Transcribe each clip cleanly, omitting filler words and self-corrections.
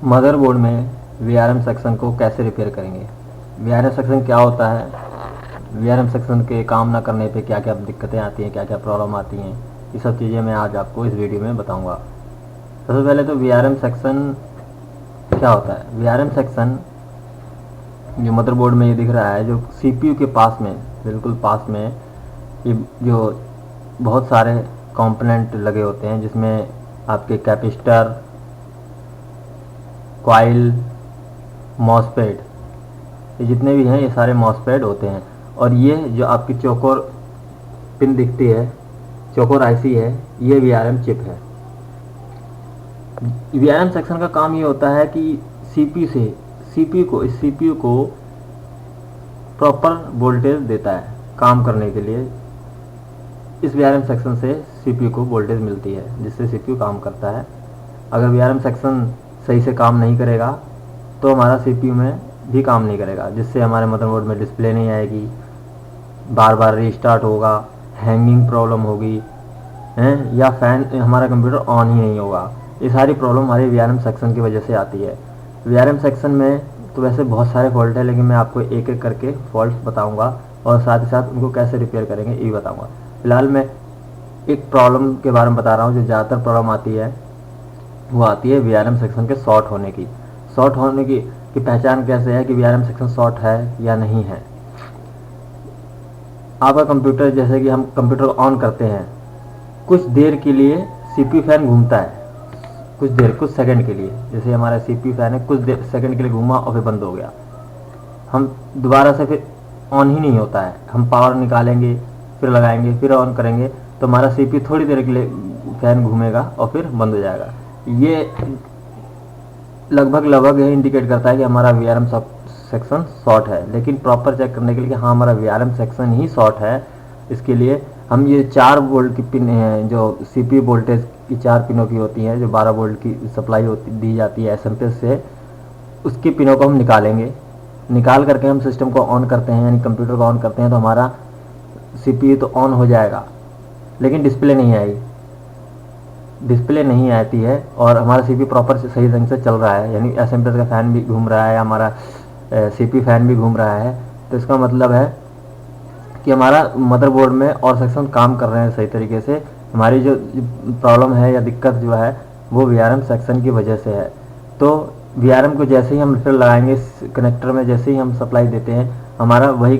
Motherboard में VRM section को कैसे रिपेयर करेंगे। वीआरएम सेक्शन क्या होता है, वीआरएम सेक्शन के काम ना करने पे क्या क्या दिक्कतें आती हैं, क्या क्या प्रॉब्लम आती हैं, ये सब चीज़ें मैं आज आपको इस वीडियो में बताऊंगा। सबसे पहले तो वीआरएम सेक्शन क्या होता है। वीआरएम सेक्शन जो मदरबोर्ड में ये दिख रहा है, जो सीपीयू के पास में, बिल्कुल पास में, ये जो बहुत सारे कंपोनेंट लगे होते हैं, जिसमें आपके कैपेसिटर, कॉइल, मॉसफेट, ये जितने भी हैं ये सारे मॉसफेट होते हैं। और ये जो आपकी चौकोर पिन दिखती है, चौकोर आईसी है, ये वीआरएम चिप है। वीआरएम सेक्शन का काम ये होता है कि सीपीयू को प्रॉपर वोल्टेज देता है काम करने के लिए। इस वीआरएम सेक्शन से सीपीयू को वोल्टेज मिलती है, जिससे सीपीयू काम करता है। अगर वीआरएम सेक्शन सही से काम नहीं करेगा तो हमारा सीपीयू में भी काम नहीं करेगा, जिससे हमारे मदरबोर्ड में डिस्प्ले नहीं आएगी, बार बार रीस्टार्ट होगा, हैंगिंग प्रॉब्लम होगी हैं, या फैन हमारा कंप्यूटर ऑन ही नहीं होगा। ये सारी प्रॉब्लम हमारे वीआरएम सेक्शन की वजह से आती है। वीआरएम सेक्शन में तो वैसे बहुत सारे फॉल्ट है, लेकिन मैं आपको एक एक करके फॉल्ट बताऊंगा और साथ ही साथ उनको कैसे रिपेयर करेंगे ये भी बताऊंगा। फिलहाल मैं एक प्रॉब्लम के बारे में बता रहा हूँ। जो ज़्यादातर प्रॉब्लम आती है वो आती है वीआरएम सेक्शन के शॉर्ट होने की। शॉर्ट होने की पहचान कैसे है कि वीआरएम सेक्शन शॉर्ट है या नहीं है। आपका कंप्यूटर, जैसे कि हम कंप्यूटर ऑन करते हैं, कुछ देर के लिए सीपीयू फैन घूमता है, कुछ देर, कुछ सेकंड के लिए। जैसे हमारा सीपीयू फैन है, कुछ देर सेकंड के लिए घूमा और फिर बंद हो गया, हम दोबारा से फिर ऑन ही नहीं होता है। हम पावर निकालेंगे, फिर लगाएंगे, फिर ऑन करेंगे, तो हमारा सीपीयू थोड़ी देर के लिए फैन घूमेगा और फिर बंद हो जाएगा। ये लगभग ये इंडिकेट करता है कि हमारा वीआरएम सेक्शन शॉर्ट है। लेकिन प्रॉपर चेक करने के लिए कि हाँ हमारा वीआरएम सेक्शन ही शॉर्ट है, इसके लिए हम ये 4 वोल्ट की पिन हैं, जो सीपीयू वोल्टेज की 4 पिनों की होती हैं, जो 12 वोल्ट की सप्लाई दी जाती है एसएमपीएस से, उसकी पिनों को हम निकालेंगे। निकाल करके हम सिस्टम को ऑन करते हैं, यानी कंप्यूटर को ऑन करते हैं, तो हमारा सीपीयू तो ऑन हो जाएगा, लेकिन डिस्प्ले नहीं आएगी, डिस्प्ले नहीं आती है और हमारा सीपीयू प्रॉपर सही ढंग से चल रहा है, यानी एसएमपीएस का फ़ैन भी घूम रहा है, हमारा सीपीयू फैन भी घूम रहा है। तो इसका मतलब है कि हमारा मदरबोर्ड में और सेक्शन काम कर रहे हैं सही तरीके से। हमारी जो प्रॉब्लम है या दिक्कत जो है वो वीआरएम सेक्शन की वजह से है। तो वीआरएम को जैसे ही हम फिर लगाएंगे कनेक्टर में, जैसे ही हम सप्लाई देते हैं, हमारा वही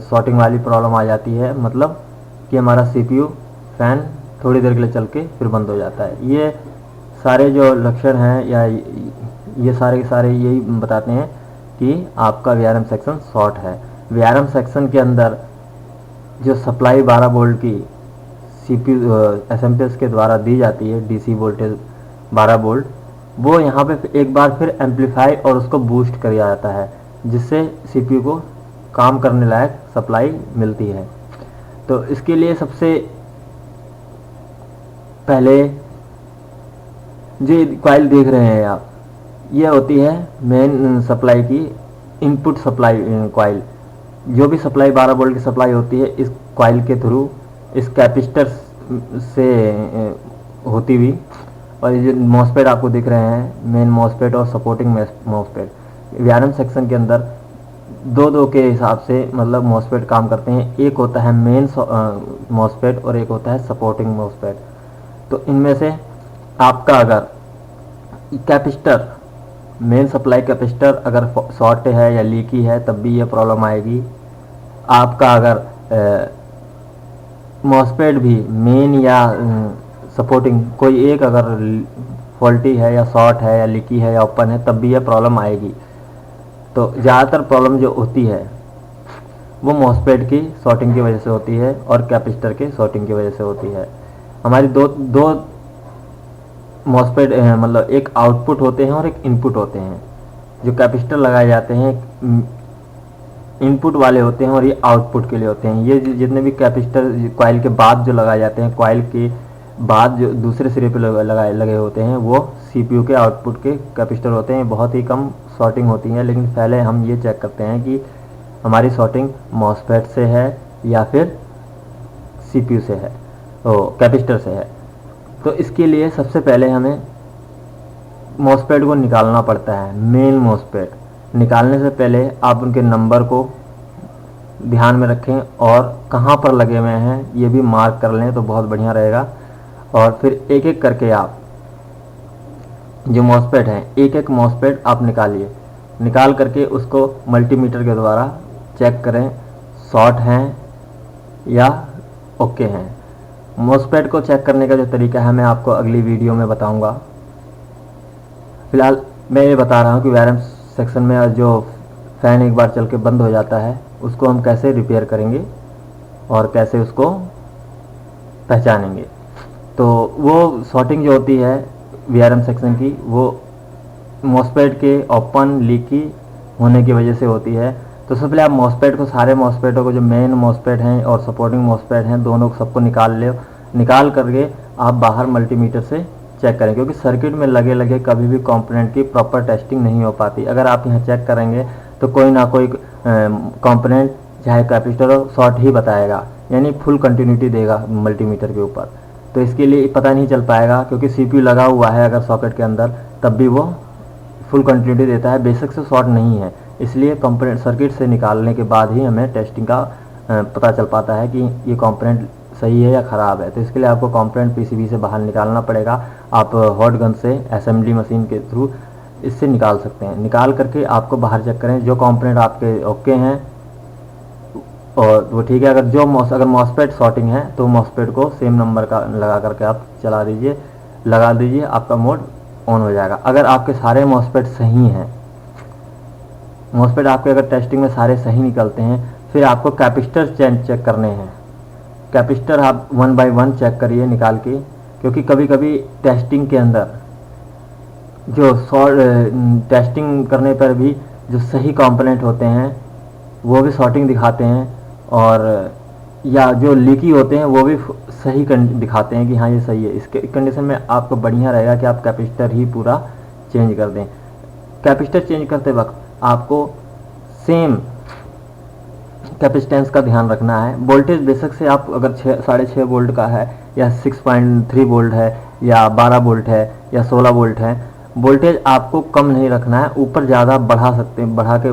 शॉर्टिंग वाली प्रॉब्लम आ जाती है, मतलब कि हमारा सीपीयू फैन थोड़ी देर के लिए चल के फिर बंद हो जाता है। ये सारे जो लक्षण हैं या ये सारे के सारे यही बताते हैं कि आपका वीआरएम सेक्शन शॉर्ट है। वीआरएम सेक्शन के अंदर जो सप्लाई 12 वोल्ट की सीपीयू एसएमपीएस के द्वारा दी जाती है, डीसी वोल्टेज 12 वोल्ट, वो यहाँ पे एक बार फिर एम्पलीफाई और उसको बूस्ट कर जाता है, जिससे सीपीयू को काम करने लायक सप्लाई मिलती है। तो इसके लिए सबसे पहले जो कॉइल देख रहे हैं आप, ये होती है मेन सप्लाई की इनपुट सप्लाई कॉइल। जो भी सप्लाई 12 वोल्ट की सप्लाई होती है, इस कॉइल के थ्रू, इस कैपेसिटर से होती हुई। और ये जो मॉसफेट आपको दिख रहे हैं, मेन मॉसफेट और सपोर्टिंग मॉसफेट, वीआरएम सेक्शन के अंदर दो के हिसाब से मतलब मॉसफेट काम करते हैं। एक होता है मेन मॉसफेट और एक होता है सपोर्टिंग मॉसफेट। तो इनमें से आपका अगर कैपेसिटर, मेन सप्लाई कैपेसिटर अगर शॉर्ट है या लीकी है, तब भी ये प्रॉब्लम आएगी। आपका अगर मॉसफेट भी मेन या सपोर्टिंग कोई एक अगर फॉल्टी है या शॉर्ट है या लीकी है या ओपन है, तब भी ये प्रॉब्लम आएगी। तो ज़्यादातर प्रॉब्लम जो होती है वो मॉसफेट की शॉर्टिंग की वजह से होती है और कैपेसिटर के शॉर्टिंग की वजह से होती है। हमारी दो मॉसफेट मतलब एक आउटपुट होते हैं और एक इनपुट होते हैं। जो कैपेसिटर लगाए जाते हैं इनपुट वाले होते हैं और ये आउटपुट के लिए होते हैं। ये जितने भी कैपेसिटर कॉइल के बाद जो लगाए जाते हैं, कॉइल के बाद जो दूसरे सिरे पे लगे होते हैं, वो सीपीयू के आउटपुट के कैपेसिटर होते हैं। बहुत ही कम शॉर्टिंग होती है, लेकिन पहले हम ये चेक करते हैं कि हमारी शॉर्टिंग मॉसफेट से है या फिर सीपीयू से है, कैपेसिटर से है। तो इसके लिए सबसे पहले हमें मॉसफेट को निकालना पड़ता है। मेन मॉसफेट निकालने से पहले आप उनके नंबर को ध्यान में रखें और कहाँ पर लगे हुए हैं ये भी मार्क कर लें तो बहुत बढ़िया रहेगा। और फिर एक एक करके आप जो मॉसफेट हैं, एक एक मॉसफेट आप निकालिए। निकाल करके उसको मल्टीमीटर के द्वारा चेक करें शॉर्ट हैं या ओके हैं। मॉसफेट को चेक करने का जो तरीका है मैं आपको अगली वीडियो में बताऊंगा। फिलहाल मैं ये बता रहा हूँ कि वायरम सेक्शन में जो फ़ैन एक बार चल के बंद हो जाता है उसको हम कैसे रिपेयर करेंगे और कैसे उसको पहचानेंगे। तो वो शॉर्टिंग जो होती है वीआरएम सेक्शन की वो मॉसफेट के ओपन लीकी होने की वजह से होती है। तो सबसे पहले आप मॉसफेट को, सारे मॉसफेटों को, जो मेन मॉसफेट हैं और सपोर्टिंग मॉसफेट हैं, दोनों सबको निकाल ले। निकाल करके आप बाहर मल्टीमीटर से चेक करें, क्योंकि सर्किट में लगे लगे कभी भी कंपोनेंट की प्रॉपर टेस्टिंग नहीं हो पाती। अगर आप यहाँ चेक करेंगे तो कोई ना कोई कंपोनेंट चाहे कैपेसिटर हो शॉर्ट ही बताएगा, यानी फुल कंटिन्यूटी देगा मल्टीमीटर के ऊपर। तो इसके लिए पता नहीं चल पाएगा, क्योंकि सीपीयू लगा हुआ है अगर सॉकेट के अंदर तब भी वो फुल कंटिन्यूटी देता है, बेशक से शॉर्ट नहीं है। इसलिए कंपोनेंट सर्किट से निकालने के बाद ही हमें टेस्टिंग का पता चल पाता है कि ये कंपोनेंट सही है या ख़राब है। तो इसके लिए आपको कंपोनेंट पीसीबी से बाहर निकालना पड़ेगा। आप हॉट गन से असेंबली मशीन के थ्रू इससे निकाल सकते हैं। निकाल करके आपको बाहर चेक करें, जो कंपोनेंट आपके ओके हैं और वो ठीक है। अगर मॉसफेट शॉर्टिंग है तो मॉसफेट को सेम नंबर का लगा करके आप लगा दीजिए, आपका मोड ऑन हो जाएगा। अगर आपके सारे मॉसफेट सही हैं, मॉसफेट आपके अगर टेस्टिंग में सारे सही निकलते हैं, फिर आपको कैपेसिटर चेक करने हैं। कैपेसिटर आप 1 बाय 1 चेक करिए निकाल के, क्योंकि कभी कभी टेस्टिंग के अंदर जो टेस्टिंग करने पर भी जो सही कंपोनेंट होते हैं वो भी शॉर्टिंग दिखाते हैं, और या जो लीकी होते हैं वो भी सही दिखाते हैं कि हाँ ये सही है। इसके कंडीशन में आपको बढ़िया रहेगा कि आप कैपेसिटर ही पूरा चेंज कर दें। कैपेसिटर चेंज करते वक्त आपको सेम कैपेसिटेंस का ध्यान रखना है। वोल्टेज बेशक से आप अगर 6.5 वोल्ट का है या 6.3 वोल्ट है या 12 वोल्ट है या 16 वोल्ट है, वोल्टेज आपको कम नहीं रखना है। ऊपर ज़्यादा बढ़ा सकते हैं, बढ़ा के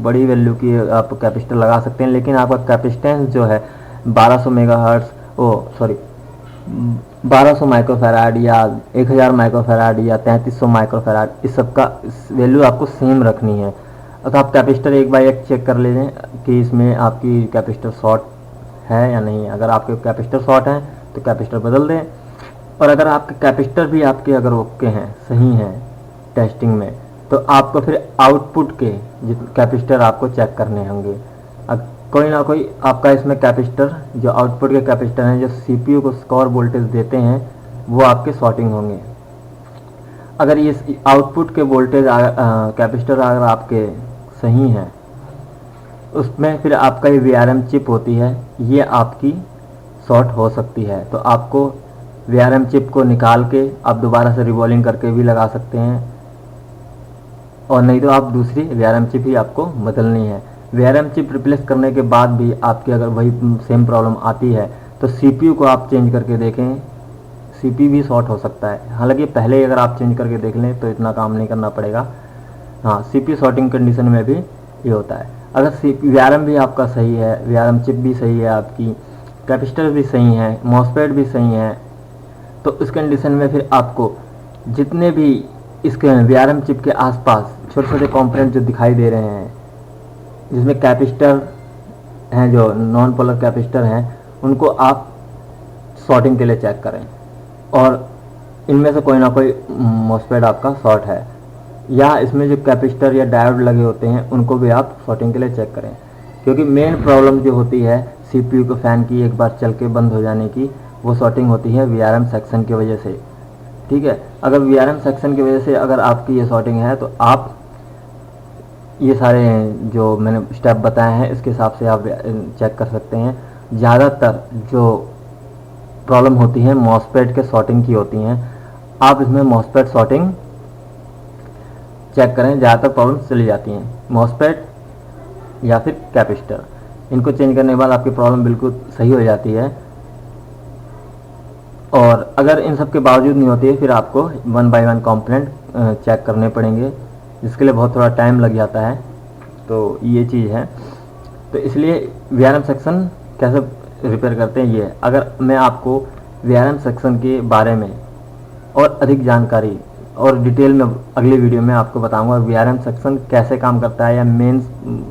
बड़ी वैल्यू की आप कैपेसिटर लगा सकते हैं, लेकिन आपका कैपेसिटेंस जो है 1200 माइक्रोफैराड या 1000 माइक्रोफैराड या 3300 माइक्रोफैराड, इस सब का वैल्यू आपको सेम रखनी है। तो आप कैपेसिटर एक बार एक चेक कर लें कि इसमें आपकी कैपेसिटर शॉर्ट है या नहीं है। अगर आपके कैपेसिटर शॉर्ट हैं तो कैपेसिटर बदल दें, और अगर आपके कैपेसिटर भी आपके अगर ओके हैं, सही हैं टेस्टिंग में, तो आपको फिर आउटपुट के कैपेसिटर आपको चेक करने होंगे। अब कोई ना कोई आपका इसमें कैपेसिटर, जो आउटपुट के कैपेसिटर हैं जो सीपीयू को स्कोर वोल्टेज देते हैं, वो आपके शॉर्टिंग होंगे। अगर ये आउटपुट के वोल्टेज कैपेसिटर अगर आपके सही हैं, उसमें फिर आपका ये वीआरएम चिप होती है, ये आपकी शॉर्ट हो सकती है। तो आपको वीआरएम चिप को निकाल के आप दोबारा से रिवॉल्विंग करके भी लगा सकते हैं, और नहीं तो आप दूसरी वीआरएम चिप ही आपको बदलनी है। वीआरएम चिप रिप्लेस करने के बाद भी आपकी अगर वही सेम प्रॉब्लम आती है तो सीपीयू को आप चेंज करके देखें, सीपीयू भी शॉर्ट हो सकता है। हालांकि पहले अगर आप चेंज करके देख लें तो इतना काम नहीं करना पड़ेगा। हाँ, सीपीयू शॉर्टिंग कंडीशन में भी ये होता है। अगर वीआरएम भी आपका सही है, वीआरएम चिप भी सही है, आपकी कैपेसिटर भी सही है, मॉसफेट भी सही है, तो इस कंडीशन में फिर आपको जितने भी इसके वीआरएम चिप के आसपास छोटे छोटे कंपोनेंट जो दिखाई दे रहे हैं, जिसमें कैपेसिटर हैं, जो नॉन पोलर कैपेसिटर हैं, उनको आप शॉर्टिंग के लिए चेक करें, और इनमें से कोई ना कोई मॉसफेट आपका शॉर्ट है, या इसमें जो कैपेसिटर या डायोड लगे होते हैं उनको भी आप शॉर्टिंग के लिए चेक करें। क्योंकि मेन प्रॉब्लम जो होती है सीपीयू के फ़ैन की एक बार चल के बंद हो जाने की, वो शॉर्टिंग होती है वीआरएम सेक्शन की वजह से। ठीक है, अगर वीआरएम सेक्शन की वजह से अगर आपकी ये शॉर्टिंग है तो आप ये सारे जो मैंने स्टेप बताए हैं इसके हिसाब से आप चेक कर सकते हैं। ज़्यादातर जो प्रॉब्लम होती है मॉसफेट के शॉर्टिंग की होती हैं, आप इसमें मॉसफेट शॉर्टिंग चेक करें, ज़्यादातर प्रॉब्लम चली जाती हैं। मॉसफेट या फिर कैपेसिटर, इनको चेंज करने के बाद आपकी प्रॉब्लम बिल्कुल सही हो जाती है। और अगर इन सब के बावजूद नहीं होती है फिर आपको 1 बाय 1 कंपोनेंट चेक करने पड़ेंगे, जिसके लिए बहुत थोड़ा टाइम लग जाता है। तो ये चीज़ है। तो इसलिए VRM सेक्शन कैसे रिपेयर करते हैं ये। अगर मैं आपको VRM सेक्शन के बारे में और अधिक जानकारी और डिटेल में अगली वीडियो में आपको बताऊंगा VRM सेक्शन कैसे काम करता है, या मेंस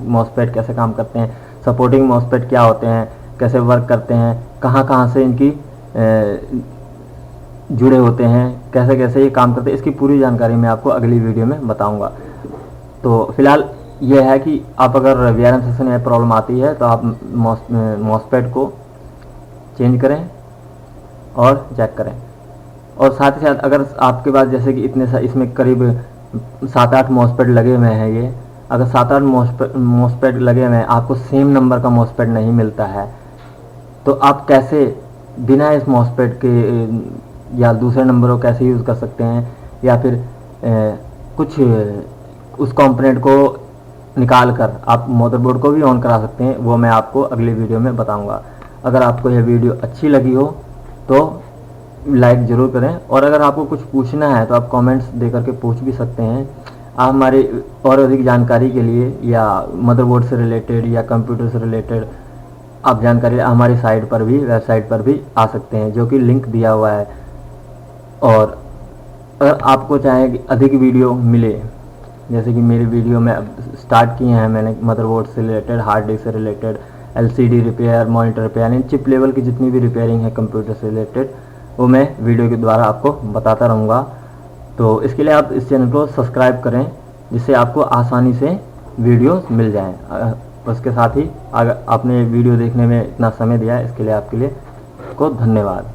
मॉसफेट कैसे काम करते हैं, सपोर्टिंग मॉसफेट क्या होते हैं, कैसे वर्क करते हैं, कहाँ कहाँ से इनकी जुड़े होते हैं, कैसे कैसे ये काम करते हैं, इसकी पूरी जानकारी मैं आपको अगली वीडियो में बताऊंगा। तो फिलहाल ये है कि आप अगर VRM सेक्शन में प्रॉब्लम आती है तो आप मॉसफेट को चेंज करें और चेक करें। और साथ ही साथ अगर आपके पास जैसे कि इसमें करीब 7-8 मॉसफेट लगे हुए हैं, ये अगर 7-8 मॉसफेट लगे हुए हैं, आपको सेम नंबर का मॉसफेट नहीं मिलता है, तो आप कैसे बिना इस मॉसफेट के या दूसरे नंबरों कैसे यूज़ कर सकते हैं, या फिर कुछ उस कंपोनेंट को निकाल कर आप मदरबोर्ड को भी ऑन करा सकते हैं, वो मैं आपको अगली वीडियो में बताऊंगा। अगर आपको यह वीडियो अच्छी लगी हो तो लाइक ज़रूर करें, और अगर आपको कुछ पूछना है तो आप कमेंट्स दे करके पूछ भी सकते हैं। आप हमारे और अधिक जानकारी के लिए या मदरबोर्ड से रिलेटेड या कंप्यूटर से रिलेटेड आप जानकारी हमारी साइट पर भी, वेबसाइट पर भी आ सकते हैं, जो कि लिंक दिया हुआ है। और अगर आपको चाहे कि अधिक वीडियो मिले, जैसे कि मेरी वीडियो में स्टार्ट किए हैं मैंने मदरबोर्ड से रिलेटेड, हार्ड डिस्क से related, LCD repair, monitor repair, in chip level की जितनी भी रिपेयरिंग है कंप्यूटर से रिलेटेड, वो मैं वीडियो के द्वारा आपको बताता रहूँगा। तो इसके लिए आप इस चैनल को सब्सक्राइब करें, जिससे आपको आसानी से वीडियो मिल जाएँ। उसके साथ ही अगर आपने वीडियो देखने में इतना समय दिया है, इसके लिए आपके लिए को धन्यवाद।